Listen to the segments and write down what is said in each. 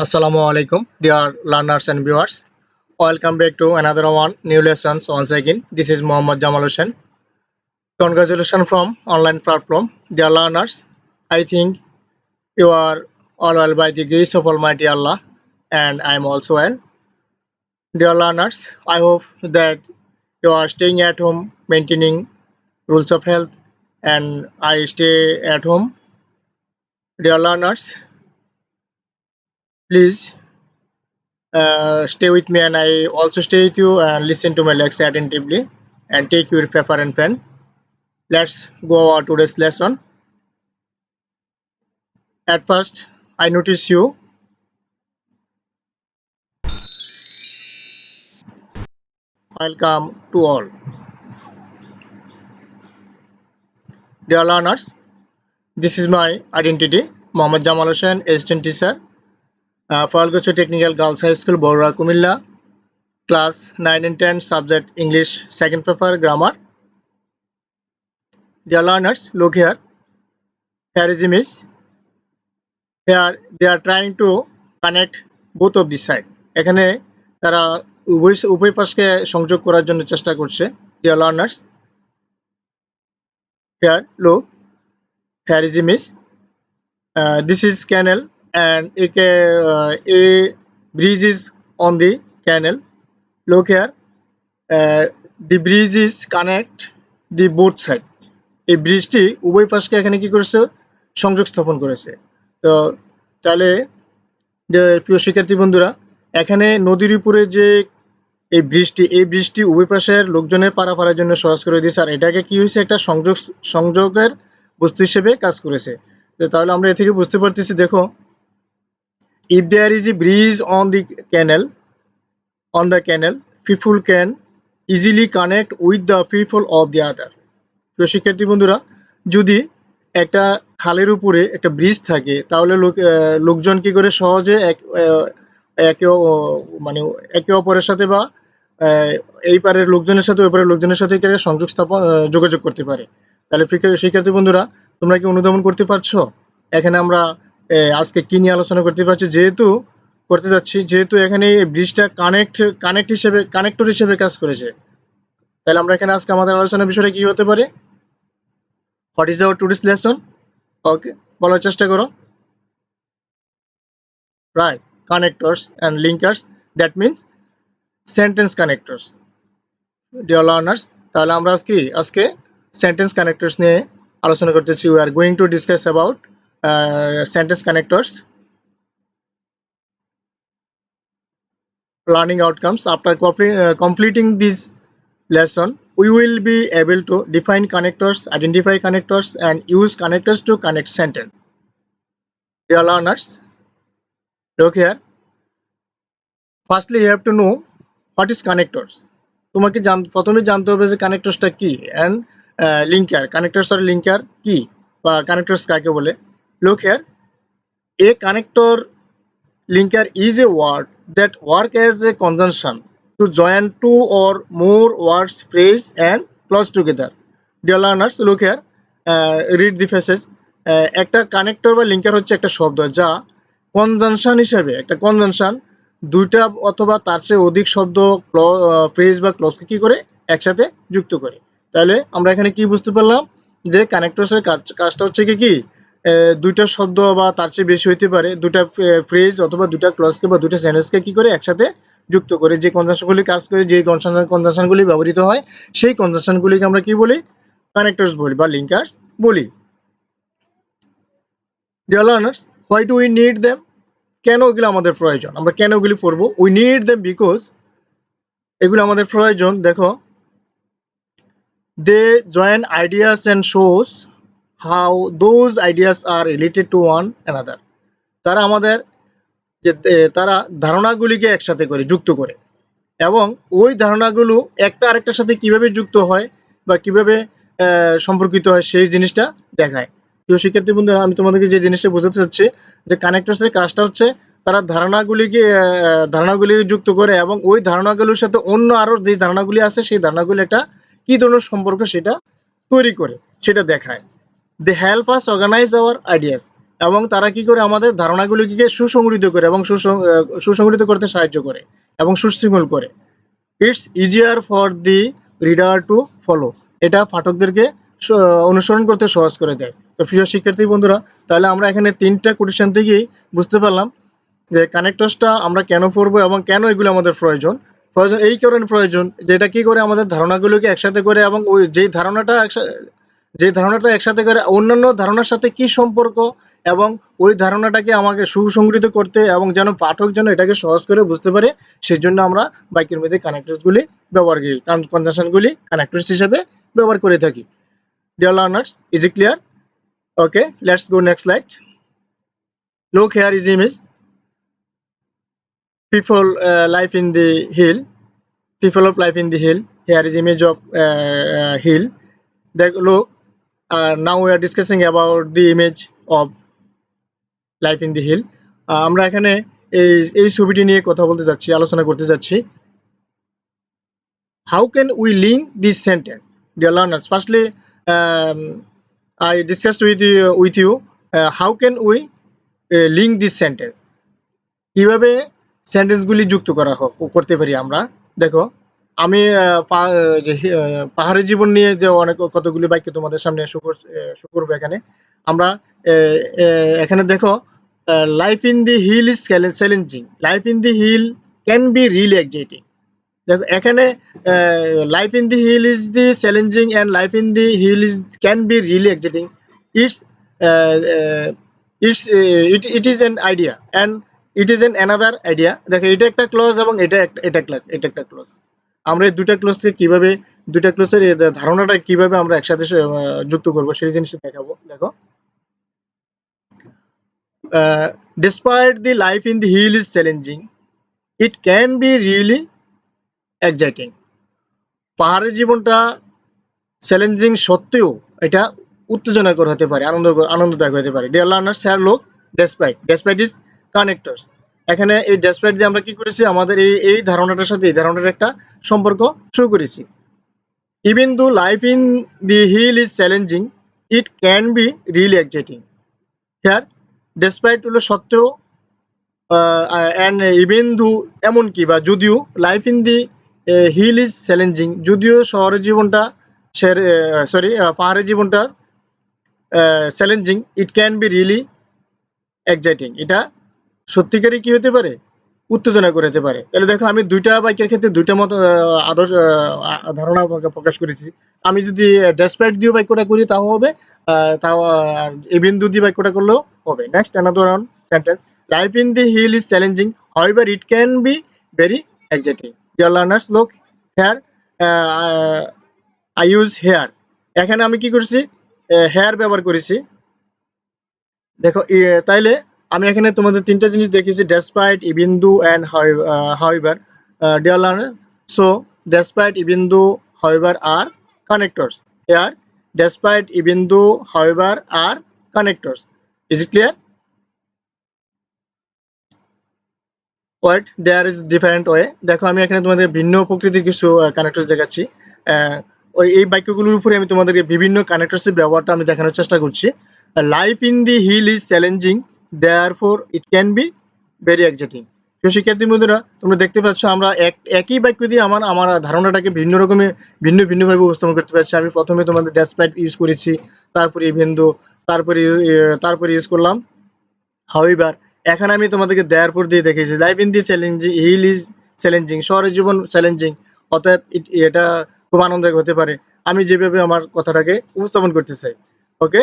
Assalamu alaikum, dear learners and viewers. Welcome back to another one new lessons once again. This is Muhammad Jamal Hussain. Congratulations from online platform. Dear learners, I think you are all well by the grace of Almighty Allah, and I am also well. Dear learners, I hope that you are staying at home, maintaining rules of health, and I stay at home. Dear learners, please stay with me, and I also stay with you and listen to my lecture attentively and take your paper and pen. Let's go over today's lesson. At first, I notice you. Welcome to all. Dear learners, this is my identity. Mohammad Jamal Hussain, assistant teacher, Falgocho Technical Girls High School, Borra, Kumilla, class 9 and 10, subject English, second paper, grammar. Dear learners, look here. Here is image. Here they are trying to connect both of the side. এখানে তারা উভয় পাশকে সংযোগ করার জন্য চেষ্টা করছে. Dear learners, here look, here is image. This is canal, and a bridge is on the canal. Look here, the bridge is connect the both side. এই ব্রিজটি উভয় পাশকে এখানে কি করেছে, সংযোগ স্থাপন করেছে. তো তাহলে প্রিয় শিক্ষার্থী বন্ধুরা, এখানে নদীর উপরে যে এই ব্রিজটি উভয় পাশের লোকজনের পারাপারের জন্য সহজ করে দিয়েছে, আর এটাকে কি হয়েছে, একটা সংযোগের বস্তু হিসেবে কাজ করেছে. তাহলে আমরা এ থেকে বুঝতে পারতেছি, দেখো, if there is a bridge on the canal, people can easily connect with the people of the other. প্রিয় শিক্ষার্থী বন্ধুরা, যদি একটা খালের উপরে একটা ব্রিজ থাকে, তাহলে লোকজন কি করে সহজে একে অপরের সাথে বা এই পারের লোকজনের সাথে ওই পারের লোকজনের সাথে সংযোগ স্থাপন যোগাযোগ করতে পারে. তাহলে শিক্ষার্থী বন্ধুরা, তোমরা কি অনুধাবন করতে পারছো এখানে আমরা আজকে কি নিয়ে আলোচনা করতে পারছি, যেহেতু এখানে এই ব্রিজটা কানেক্টর হিসেবে কাজ করেছে. তাহলে আমরা এখানে আজকে আমাদের আলোচনার বিষয়টা কি হতে পারে? What is our today's lesson? Okay, বলার চেষ্টা করো. Right, connectors and linkers, that means sentence connectors. Dear learners, তাহলে আমরা আজকে sentence connectors নিয়ে আলোচনা করতেছি. We are going to discuss about sentence connectors. Learning outcomes. After completing this lesson, we will be able to define connectors, identify connectors, and use connectors to connect sentence. Dear learners, look here. Firstly, you have to know what is connectors. তোমাকে প্রথমে জানতে হবে যে কানেক্টরসটা কি, and linker, connectors or linker কি বা connectors কাকে বলে. Look here, a connector linker is a word that work as a conjunction to join two or more words, phrase and clause together. Dear learners, look here, read the passage. একটা connector বা linker হচ্ছে একটা শব্দ যা conjunction হিসেবে, একটা conjunction দুইটা অথবা তার চেয়ে অধিক শব্দ, ফ্রেজ বা ক্লজকে কি করে একসাথে যুক্ত করে. তাহলে আমরা এখানে কি বুঝতে পারলাম যে কানেক্টরসের কাজটা হচ্ছে কি দুইটা শব্দ বা তার চেয়ে বেশি হইতে পারে, দুটা ফ্রেজ অথবা দুটা ক্লজকে বা দুটা সেন্টেন্সকে কি করে একসাথে যুক্ত করে, যে কনজাংশনগুলি কাজ করে, যে কনজাংশনগুলি ব্যবহৃত হয়, সেই কনজাংশনগুলিকে আমরা কি বলি, কানেক্টরস বলি বা লিঙ্কার্স বলি. Dear learners, why do we need them? কেন এগুলো আমাদের প্রয়োজন, আমরা কেন এগুলি পড়বো? We need them because এগুলো আমাদের প্রয়োজন. দেখো, they join ideas and shows how those ideas are related to one another. তারা ধারণাগুলিকে একসাথে করে, যুক্ত করে, এবং ওই ধারণাগুলো একটা আরেকটার সাথে কিভাবে যুক্ত হয় বা কিভাবে সম্পর্কিত হয় সেই জিনিসটা দেখায়. প্রিয় শিক্ষার্থী বন্ধুরা, আমি তোমাদেরকে যে জিনিসটা বোঝাতে চাচ্ছি যে কানেক্টরসের কাজটা হচ্ছে তারা ধারণাগুলি যুক্ত করে এবং ওই ধারণাগুলোর সাথে অন্য আরো যে ধারণাগুলি আছে সেই ধারণাগুলি একটা কি ধরনের সম্পর্ক সেটা তৈরি করে, সেটা দেখায়. They help us organize our ideas. এবং তারা কি করে আমাদের ধারণাগুলিকে সুসংগঠিত করে এবং সুসংগঠিত করতে সাহায্য করে এবং সুশৃঙ্খল করে। It's easier for the reader to follow. এটা পাঠকদেরকে অনুসরণ করতে সহজ করে দেয়। তো প্রিয় শিক্ষার্থী বন্ধুরা, তাহলে আমরা এখানে 3টা কোটেশন থেকেই বুঝতে পারলাম যে কানেক্টরসটা আমরা কেন পড়বো এবং কেন এগুলো আমাদের প্রয়োজন। এই কারণে প্রয়োজন যে এটা কি করে আমাদের ধারণাগুলোকে একসাথে করে এবং ওই যেই ধারণাটা একসাথে করে অন্যান্য ধারণার সাথে কি সম্পর্ক এবং ওই ধারণাটাকে আমাকে সুসংগঠিত করতে এবং যেন পাঠক যেন এটাকে সহজ করে বুঝতে পারে, সেজন্য আমরা বাক্যের মধ্যে কানেক্টরসগুলি ব্যবহার করি, কনজাংশনগুলি কানেক্টরস হিসেবে ব্যবহার করে থাকি। Dear learners, is it clear? Okay, let's go next slide. Look, here is image. People life in the hill. People of life in the hill. Here is image of hill. Look, now we are discussing about the image of life in the hill. আমরা এখানে এই ছবিটি নিয়ে কথা বলতে যাচ্ছি, আলোচনা করতে যাচ্ছি। How can we link this sentence? Dear learners, firstly, I discussed with you how can we link this sentence. কিভাবে সেন্টেন্সগুলি যুক্ত করতে পারি আমরা। দেখো, আমি পাহাড়ি জীবন নিয়ে যে অনেক কতগুলি বাক্য তোমাদের সামনে শো করবো। এখানে আমরা এখানে দেখো, life in the hill is challenging, life in the hill can be really exciting. দেখো এখানে life in the hill is the challenging and life in the hill is can be really exciting. It's it is an idea and it is an another idea. দেখো এটা একটা clause এবং এটা একটা clause. আমরা এই দুটা ক্লজকে কিভাবে, দুটা ক্লজের ধারণাটা কিভাবে আমরা একসাথে যুক্ত করবো সেই জিনিসটা দেখাবো। দেখো, despite the life in the hill is challenging, it can be really exciting. পাহাড়ের জীবনটা চ্যালেঞ্জিং সত্ত্বেও এটা উত্তেজনাকর হতে পারে, আনন্দদায়ক হতে পারে। Dear learners, here look, despite is connectors. এখানে এই ডেসপাইট দিয়ে আমরা কি করেছি, আমাদের এই ধারণাটার সাথে এই ধারণার একটা সম্পর্ক শুরু করেছি। Even though life in the hill is challenging, it can be really exciting. Here despite হলো সত্ত্বেও, অ্যান্ড ইভেন দো এমনকি বা যদিও, life in the hill is challenging, যদিও শহরের জীবনটা পাহাড়ের জীবনটা challenging, it can be really exciting, এটা সত্যিকারই কি হতে পারে, উত্তেজনা করে হতে পারে। তাহলে দেখো, আমি দুইটা বাইকের ক্ষেত্রে দুইটা মতো আদর্শ ধারণা প্রকাশ করেছি। আমি যদি ডেসপাইট দিয়ে বাক্যটা করি তাও হবে, তাও ইভেন দো দিয়ে বাক্যটা করলেও হবে। Next, another one sentence, life in the hill is challenging, however it can be very exciting. Dear learners, look here, I use here. এখানে আমি কি করেছি, হেয়ার ব্যবহার করেছি। দেখো, তাইলে আমি এখানে তোমাদের 3টা জিনিস দেখিয়েছি, despite, even though and however. Dear learners, so despite, even though, however আর connectors. Here, despite, even though, however are connectors. Is it clear? What? There is different way. দেখো, আমি এখানে তোমাদের ভিন্ন প্রকৃতির কিছু কানেক্টরস দেখাচ্ছি। এই বাক্যগুলোর উপরে আমি তোমাদেরকে বিভিন্ন কানেক্টরসের ব্যবহারটা আমি দেখানোর চেষ্টা করছি। Life in the hill is challenging, therefore it can be very exciting. প্রিয় শিক্ষার্থী বন্ধুরা, তোমরা দেখতে পাচ্ছ আমরা একই বাক্য দিয়ে আমার ধারণাটাকে ভিন্নভাবে উপস্থাপন করতে পারছি। আমি প্রথমে তোমাদের ডেসপাইট ইউজ করেছি, তারপরে ইভেন দো, তারপরে ইউজ করলাম হাউএভার। এখানে আমি তোমাদেরকে দেয়ারফর দিয়ে দেখিয়েছি, life in the challenging hill is challenging, শহরের জীবন চ্যালেঞ্জিং, অতএব এটা খুব আনন্দদায়ক হতে পারে। আমি যেভাবে আমার কথাটাকে উপস্থাপন করতে চাই। Okay,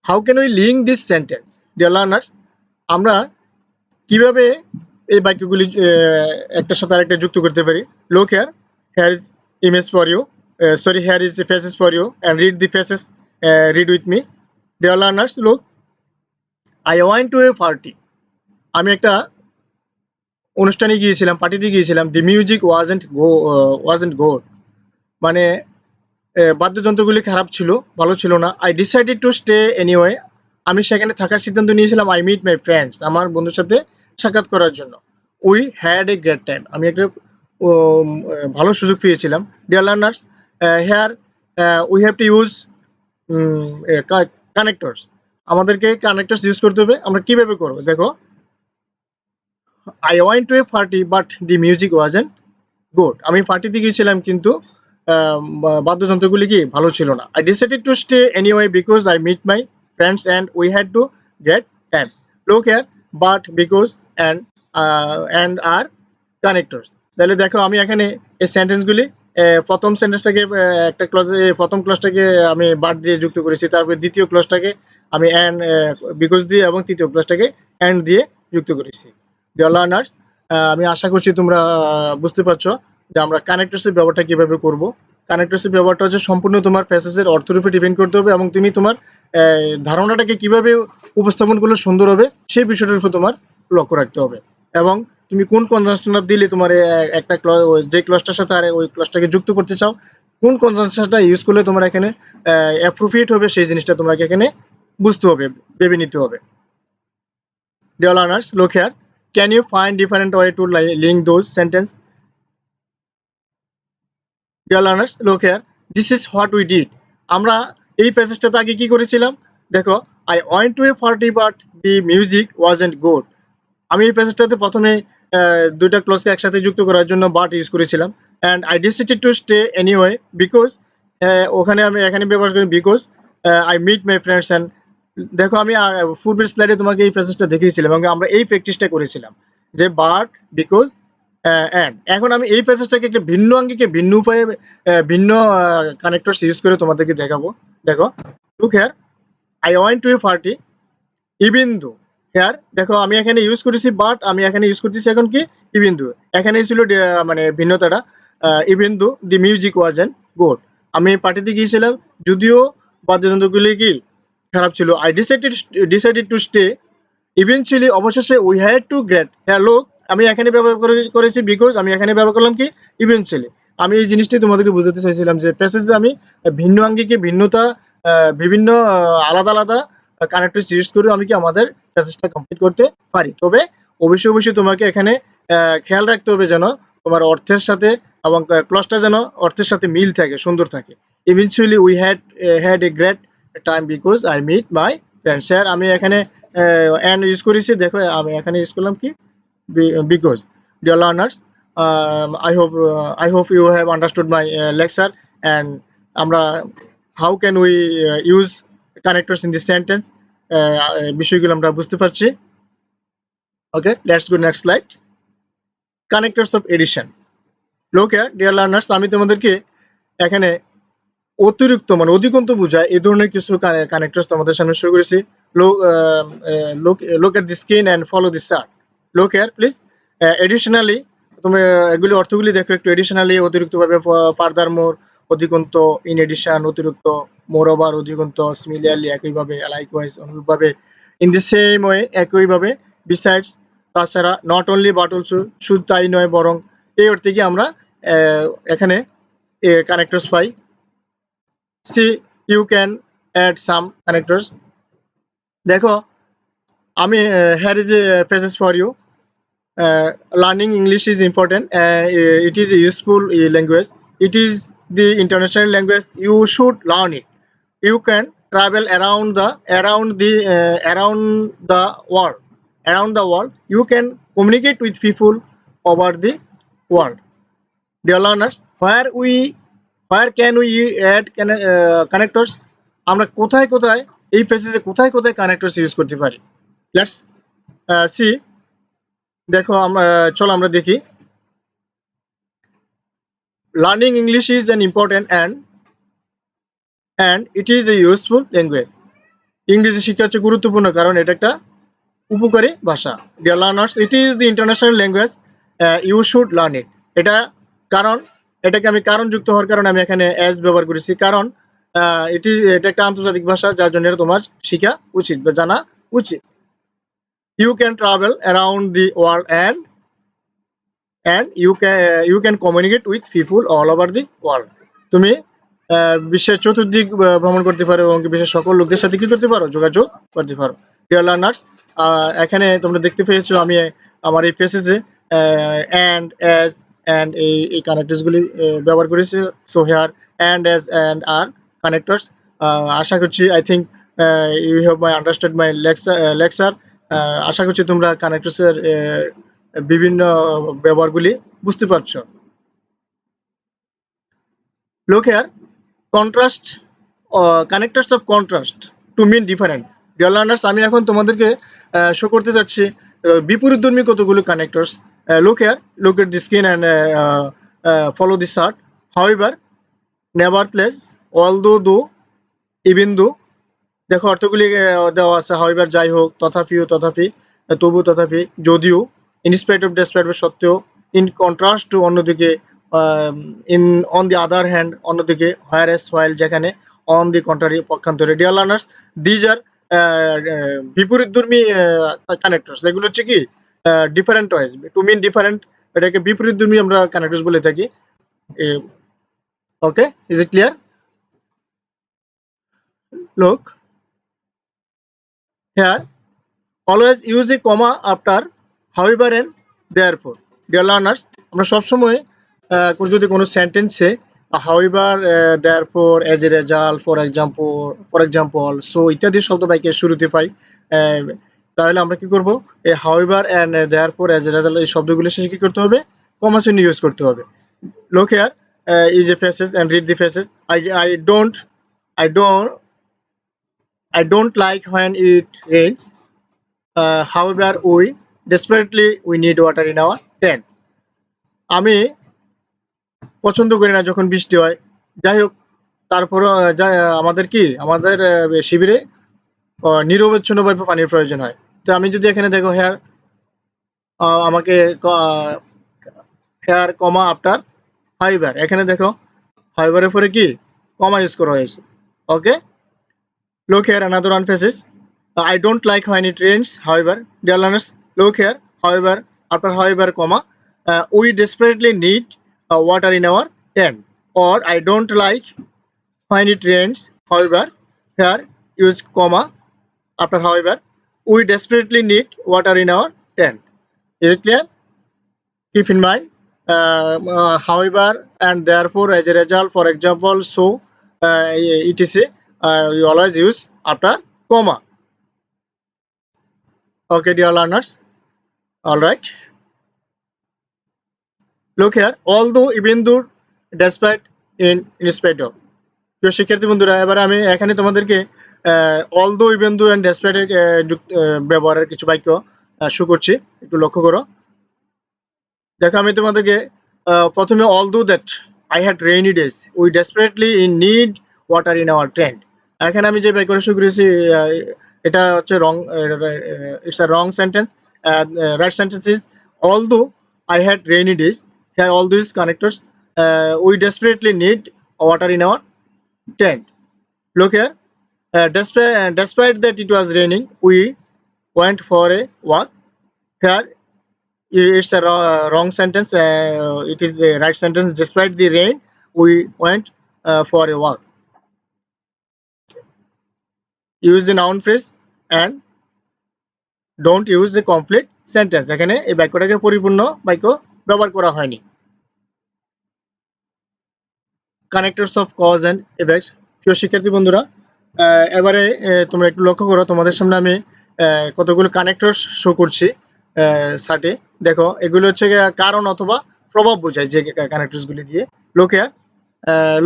how can we link this sentence? Dear learners, আমরা কিভাবে এই বাক্যগুলি একটার সাথে আরেকটা যুক্ত করতে পারি। Look here, here is image for you, here is faces for you and read the faces, read with me. Dear learners, look, I went to a party. আমি একটা অনুষ্ঠানে গিয়েছিলাম, পার্টিতে গিয়েছিলাম। দি মিউজিক ওয়াজেন্ট গুড, মানে বাদ্যযন্ত্রগুলি খারাপ ছিল, ভালো ছিল না। I decided to stay anyway, আমি সেখানে থাকার সিদ্ধান্ত নিয়েছিলাম। আই মিট মাই ফ্রেন্ডস, আমার বন্ধুর সাথে সাক্ষাৎ করার জন্য। We had a great time, আমি একটা ভালো সুযোগ পেয়েছিলাম। Dear learners, here we have to use connectors. আমাদেরকে কানেক্টরস ইউজ করতে হবে। আমরা কিভাবে করব দেখো, I went to a party but the music wasn't good. আমি পার্টিতে গিয়েছিলাম কিন্তু বাদ্যযন্ত্রগুলি কি ভালো ছিল না। I decided to stay anyway because I meet my friends and we had to get time. Look here, but because and are connectors. তাহলে দেখো আমি এখানে এই সেন্টেন্সগুলি প্রথম সেন্টেন্সটাকে একটা ক্লজে প্রথম ক্লজটাকে আমি বাট দিয়ে যুক্ত করেছি, তারপর দ্বিতীয় ক্লজটাকে আমি অ্যান্ড বিকজ দিয়ে এবং তৃতীয় ক্লজটাকে অ্যান্ড দিয়ে যুক্ত করেছি। ডিয়ার লার্নার্স, আমি আশা করছি তোমরা বুঝতে পারছো যে আমরা কানেক্টরসের ব্যবহারটা কিভাবে করব। কানেক্টরসের ব্যবহারটা হচ্ছে সম্পূর্ণ তোমার প্যাসেজের অর্থের উপর ডিপেন্ড করতে হবে এবং তুমি তোমার ধারণাটাকে কিভাবে উপস্থাপন করলে সুন্দর হবে সেই বিষয়টার উপর তোমার লক্ষ্য রাখতে হবে এবং তুমি কোন কনজাংশনটা দিলে তোমার একটা যে ক্লজটার সাথে আর ওই ক্লজটাকে যুক্ত করতে চাও, কোন কনজাংশনটা ইউজ করলে তোমার এখানে অ্যাপ্রোপ্রিয়েট হবে সেই জিনিসটা তোমাকে এখানে বুঝতে হবে, ভেবে নিতে হবে। Dear learners, look here. Can you find different way to link those sentence? Dear learners, look here. This is what we did. আমরা এই প্যাসেজটাতে আগে কি করেছিলাম দেখো, I went to a party but the music wasn't good. আমি এই প্যাসেজটাতে প্রথমে দুইটা ক্লজকে একসাথে যুক্ত করার জন্য বাট ইউজ করেছিলাম and I decided to stay anyway because ওখানে আমি এখানে ব্যবহার করি because I meet my friends and দেখো আমি পূর্বের স্লাইডে তোমাকে এই প্যাসেজটা দেখিয়েছিলাম এবং আমরা এই প্র্যাকটিসটা করেছিলাম যে বাট বিকজ অ্যান্ড এখন আমি এই প্যাসেজটাকে একটা ভিন্ন আঙ্গিকে ভিন্ন উপায়ে ভিন্ন কানেক্টরস ইউজ করে তোমাদেরকে দেখাবো। দেখো, look here, I went to a party even though, here দেখো আমি এখানে ইউজ করেছি বাট, আমি এখানে ইউজ করতেছি এখন কি ইভেন দো। এখানে ছিল মানে ভিন্নতাটা even though the music was and good. আমি পার্টিতে গিয়েছিলাম যদিও বাদ্যযন্ত্রগুলি কি খারাপ ছিল। I decided to stay eventually, অবশেষে we had to get here look. আমি এখানে ব্যবহার করেছি বিকজ, আমি এখানে ব্যবহার করলাম কি ইভেনচুয়ালি। আমি এই জিনিসটাই তোমাদেরকে বোঝাতে চাইছিলাম যে প্যাসেজে আমি ভিন্ন আঙ্গিকে ভিন্নতা বিভিন্ন আলাদা আলাদা কানেক্টরস ইউজ করে আমি কি আমাদের প্যাসেজটা কমপ্লিট করতে পারি। তবে অবশ্যই অবশ্যই তোমাকে এখানে খেয়াল রাখতে হবে যেন তোমার অর্থের সাথে এবং ক্লজটা যেন অর্থের সাথে মিল থাকে, সুন্দর থাকে। Eventually we had a great time because I meet my friends. Sir আমি এখানে অ্যান্ড ইউজ করেছি, দেখো আমি এখানে ইউজ করলাম কি because. Dear learners, I hope you have understood my lecture and আমরা how can we use connectors in this sentence বিষয়গুলো আমরা বুঝতে পারছি। Okay, let's go next slide. Connectors of addition. Look dear learners, আমি তোমাদেরকে এখানে অতিরিক্ত মানে অধিকন্ত বোঝায় এই ধরনের কিছু কানেক্টরস তোমাদের সামনে শো করেছি। look at the screen and follow the chart. Look here please. Additionally, তুমি এগুলি অর্থগুলি দেখো একটু। এডিশনালি অতিরিক্তভাবে, ফার্দার মোর অধিকন্ত, ইন এডিশন অতিরিক্ত, মোর ওভার অধিকন্ত, সিমিলারলি একইভাবে, লাইকওয়াইজ অনুরূপভাবে, ইন দি সেম ওয়ে একইভাবে, বিসাইডস তাছাড়া, নট অনলি বাট অলসো শুধু তাই নয় বরং, এই অর্থে কি আমরা এখানে কানেক্টরস পাই। See you can add some connectors. দেখো আমি here is a phrases for you. Learning English is important. It is a useful language. It is the international language. You should learn it. You can travel around the world. Around the world, you can communicate with people over the world. Dear learners, where can we add connectors? আমরা কোথায় কোথায় এই ফ্রেজে কোথায় কোথায় connectors use করতে পারি। Let's see. দেখো চলো আমরা দেখি। Learning English is an important and it is a useful language. ইংরেজি শিক্ষা হচ্ছে গুরুত্বপূর্ণ কারণ এটা একটা উপকারী ভাষা। Dear learners, it is the international language, you should learn it. এটা কারণ, এটাকে আমি কারণ যুক্ত হওয়ার কারণে আমি এখানে অ্যাজ ব্যবহার করেছি, কারণ এটা একটা আন্তর্জাতিক ভাষা যার জন্য এটা তোমার শিখা উচিত বা জানা উচিত। You can travel around the world and you can communicate with people all over the world. তুমি বিশ্বের চতুর্দিক ভ্রমণ করতে পারো এবং বিশ্বের সকল লোকদের সাথে কি করতে পারো, যোগাযোগ করতে পারো। ডিয়ার লার্নার্স, এখানে তোমরা দেখতে পেয়েছো আমি আমার এই প্যাসেজে অ্যান্ড অ্যাজ অ্যান্ড এই কানেক্টরসগুলি ব্যবহার করেছি। So here and as and are connectors. আশা করছি, I think you have my understand my lecture. আশা করছি তোমরা কানেক্টরসের বিভিন্ন ব্যবহারগুলি বুঝতে পারছো। Look here, contrast, connectors of contrast to mean different. Dear learners, আমি এখন তোমাদেরকে শো করতে যাচ্ছি বিপরীতধর্মী কতগুলো connectors. Look here, look at the screen and follow the chart. However, nevertheless, although, though, even though, দেখো অর্থগুলি দেওয়া আছে। হাউএভার যাই হোক, তথাপিও তথাপি, তবু তথাপি, যদিও, ইনস্পাইট অফ ডেসপাইট সত্ত্বেও, ইন কন্ট্রাস্ট টু অন্যদিকে, in on the other hand অন্যদিকে, হোয়ার এস হোয়াইল যেখানে, অন দি কন্ট্রারি পক্ষান্তরে। ডিয়ার লার্নার্স, দিজ আর বিপরীতধর্মী কানেক্টরস। এগুলো হচ্ছে কি different ways to mean different, এটাকে বিপরীতধর্মী আমরা কানেক্টরস বলে থাকি। Okay, is it clear? Look here, always use a comma after however and therefore. Dear learners, আমরা সবসময় যদি কোনো সেন্টেন্সে however, therefore, as a result, for example, so ইত্যাদি শব্দ বাক্যের শুরুতে পাই, তাহলে আমরা কি করব? এই however and therefore, as a result এই শব্দগুলো শেষে কি করতে হবে? কমা চিহ্ন ইউজ করতে হবে। Look here, is a phrases and read the phrases. I don't like when it rains. However, we need water in our tent. আমি পছন্দ করি না যখন বৃষ্টি হয়। যাই হোক, তারপরও আমাদের শিবিরে নিরবচ্ছিন্নভাবে পানির প্রয়োজন হয়। তো আমি যদি এখানে দেখো হেয়ার, আমাকে হেয়ার কমা আফটার হাইবার, এখানে দেখো হাইবারের পরে কি কমা ইউজ করা হয়েছে। ওকে, look here, another one phases. I don't like when it rains. However, dear learners, look here. However, after however, comma, we desperately need water in our tent. Or I don't like when it rains. However, here use comma after however, we desperately need water in our tent. Is it clear? Keep in mind, however and therefore, as a result, for example, so, etc. You always use after comma. Okay, dear learners. All right. Look here. Although, even though, despite, in spite of. প্রিয় শিক্ষার্থী বন্ধুরা, এবার আমি এখানে তোমাদেরকে although, even though and despite এর ব্যবহারের কিছু বাক্য শো করছি, একটু লক্ষ্য করো। দেখো আমি তোমাদেরকে প্রথমে although that I had rainy days, we desperately in need water in our tent. এখানে আমি যে বাক্যটা শো করেছি, এটা হচ্ছে wrong, it's a wrong sentence. Right sentence is although I had rainy days. Here all these connectors, we desperately need water in our tent. Look here, despite that it was raining, we went for a walk. Here it's a wrong sentence. It is a right sentence. Despite the rain, we went for a walk. Use the noun phrase and don't use the complete sentence. এখানে এই বাক্যটাকে পরিপূর্ণ বাক্য ব্যবহার করা হয়নি। Connectors of cause and effects. প্রিয় শিক্ষার্থী বন্ধুরা, এবারে তোমরা একটু লক্ষ্য করো, তোমাদের সামনে আমি কতগুলো কানেক্টরস শো করছি চার্টে। দেখো এগুলো হচ্ছে কারণ অথবা প্রভাব বোঝায় যে কানেক্টরসগুলি দিয়ে।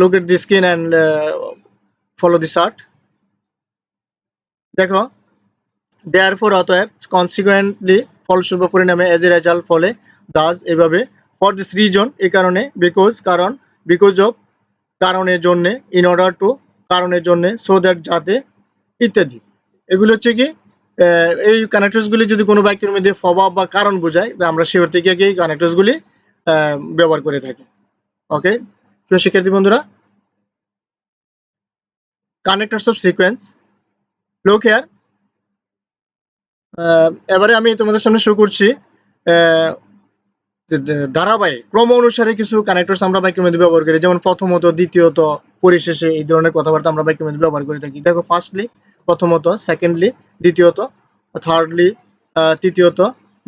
Look at the screen and follow the chart. দেখো therefore অতএব, consequently ফলস্বরূপ, পরিণামে, as a result ফলে, thus এভাবে, for this reason এই কারণে, because কারণ, because of কারণের জন্য, in order to কারণের জন্য, so that যাতে, ইত্যাদি। এগুলো হচ্ছে কি এই কানেক্টরসগুলি যদি কোনো বাক্যের মধ্যে প্রভাব বা কারণ বোঝায়, আমরা শিওর থেকে এই কানেক্টরসগুলি ব্যবহার করে থাকি। ওকে, প্রিয় শিক্ষার্থী বন্ধুরা, কানেক্টরস অফ সিকোয়েন্স। লোক হেয়ার, এবারে আমি তোমাদের সামনে শো করছি ধারাবাহিক ক্রম অনুসারে কিছু কানেক্টরস আমরা বাক্যের মধ্যে ব্যবহার করি, যেমন প্রথমত, দ্বিতীয়ত, পরিশেষে, এই ধরনের কথাবার্তা আমরা বাক্যের মধ্যে ব্যবহার করে থাকি। দেখো ফার্স্টলি প্রথমত, সেকেন্ডলি দ্বিতীয়ত, থার্ডলি তৃতীয়ত,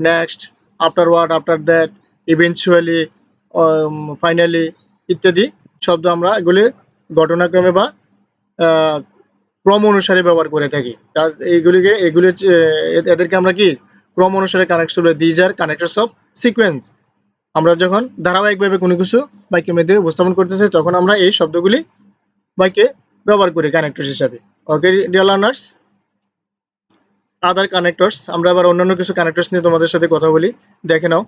next, afterward, after that, eventually, finally ইত্যাদি শব্দ আমরা এগুলি ঘটনাক্রমে বা ক্রম অনুসারে ব্যবহার করে থাকি। এদেরকে আমরা কি ক্রম অনুসারে কানেক্ট করব। These are connectors of sequence. আমরা যখন ধারাবাহিকভাবে কোনো কিছু বাক্যের মধ্যে উপস্থাপন করতে চাই তখন আমরা এই শব্দগুলি বাক্যে ব্যবহার করি কানেক্টর হিসাবে। ওকে ডিয়ার লার্নার্স, আদার কানেক্টরস, আমরা আবার অন্যান্য কিছু কানেক্টরস নিয়ে তোমাদের সাথে কথা বলি। দেখে নাও,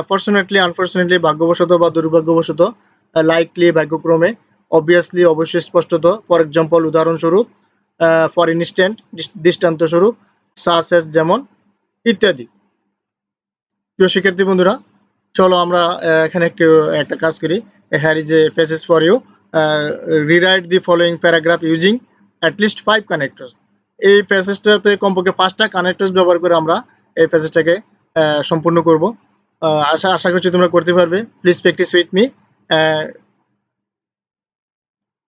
ফরচুনেটলি, আনফরচুনেটলি, ভাগ্যবশত বা দুর্ভাগ্যবশত, লাইকলি ভাগ্যক্রমে, অবভিয়াসলি অবশ্যই স্পষ্টত, ফর এক্সাম্পল উদাহরণস্বরূপ, ফর ইনস্ট্যান্ট দৃষ্টান্ত স্বরূপ, সাচ এস যেমন, ইত্যাদি। প্রিয় শিক্ষার্থী বন্ধুরা, চলো আমরা এখানে একটা কাজ করি। Here is a faces for you. Rewrite the following paragraph using at least 5 connectors. এই প্যাসেজটাতে কমপক্ষে 5টা কানেক্টরস ব্যবহার করে আমরা এই প্যাসেজটাকে সম্পূর্ণ করব। আশা করছি তোমরা করতে পারবে। Please practice with me.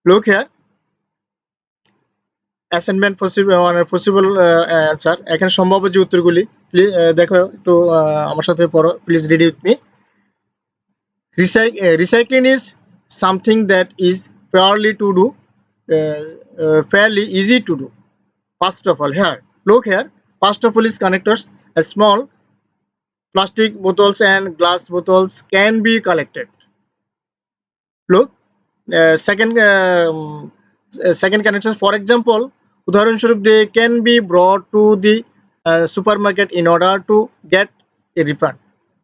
Look here, assignment possible answer. এখানে সম্ভাব্য যে উত্তরগুলি, প্লিজ দেখো একটু আমার সাথে পড়ো। Please read with me. Recycling is something that is fairly easy to do. First of all, here, look here. First of all is connectors. A small plastic bottles and glass bottles can be collected. Look, second connectors. For example, উদাহরণস্বরূপ, they can be brought to the supermarket in order to get a refund.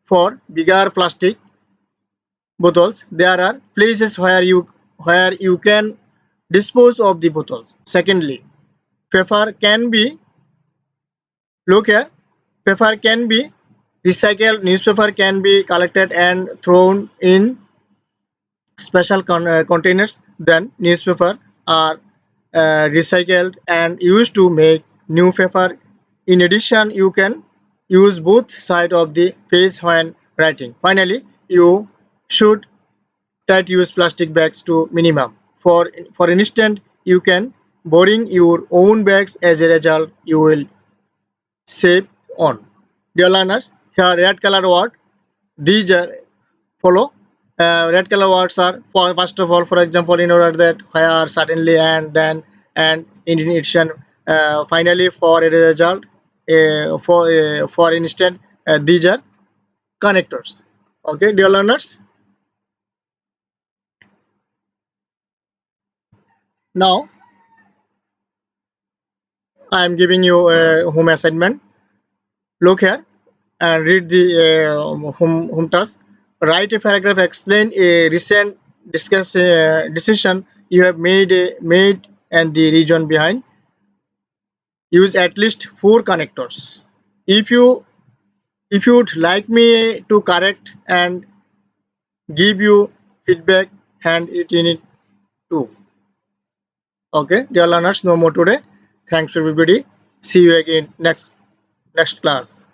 For bigger plastic bottles, there are places where you can dispose of the bottles. Secondly, paper can be, look here, paper can be recycled. Newspaper can be collected and thrown in special containers. Then newspaper are recycled and used to make new paper. In addition, you can use both sides of the page when writing. Finally, you should try to use plastic bags to minimum. For instance, you can bring your own bags. As a result, you will save on. Dear learners, here red color word. These are follow. Red color words are, for first of all, for example, in order, that, where, certainly, and then, and in addition, finally, for a result, for instance, these are connectors. Okay, dear learners. Now I am giving you a home assignment. Look here and read the home task. Write a paragraph, explain a recent decision you have made and the reason behind. Use at least 4 connectors. If you would like me to correct and give you feedback, hand it in it too. Okay, dear learners, no more today. Thanks everybody. See you again next class.